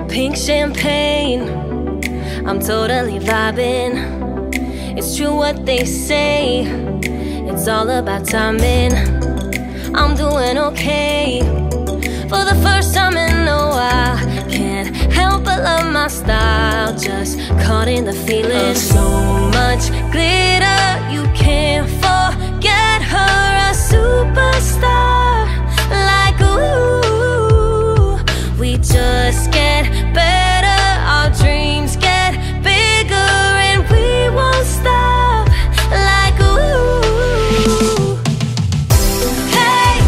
Pink champagne, I'm totally vibing. It's true what they say, it's all about timing. I'm doing okay, for the first time in a while. Can't help but love my style, just caught in the feeling. So much glitter, you can't forget her, a superstar. Like ooh, we just get better, our dreams get bigger, and we won't stop. Like ooh, hey,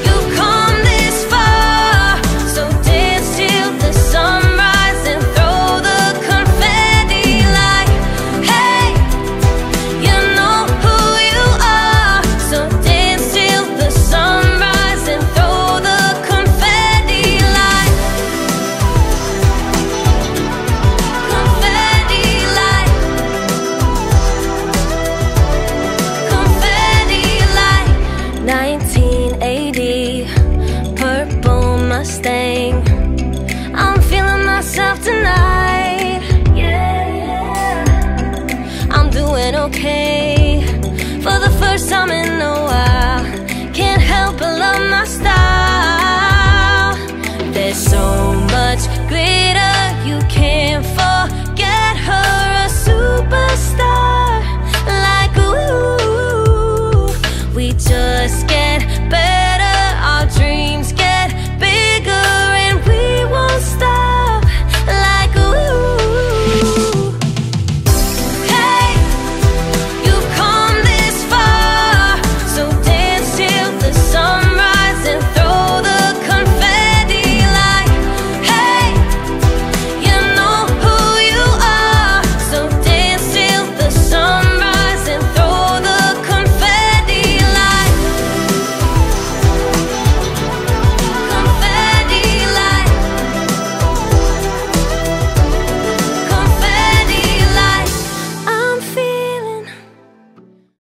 you've come this far, so dance till the sunrise and throw the confetti. Like hey, you know who you are, so dance till the sunrise and throw the confetti. Like confetti, like confetti, like 1980 purple Mustang. I'm feeling myself tonight, yeah. I'm doing okay, for the first time in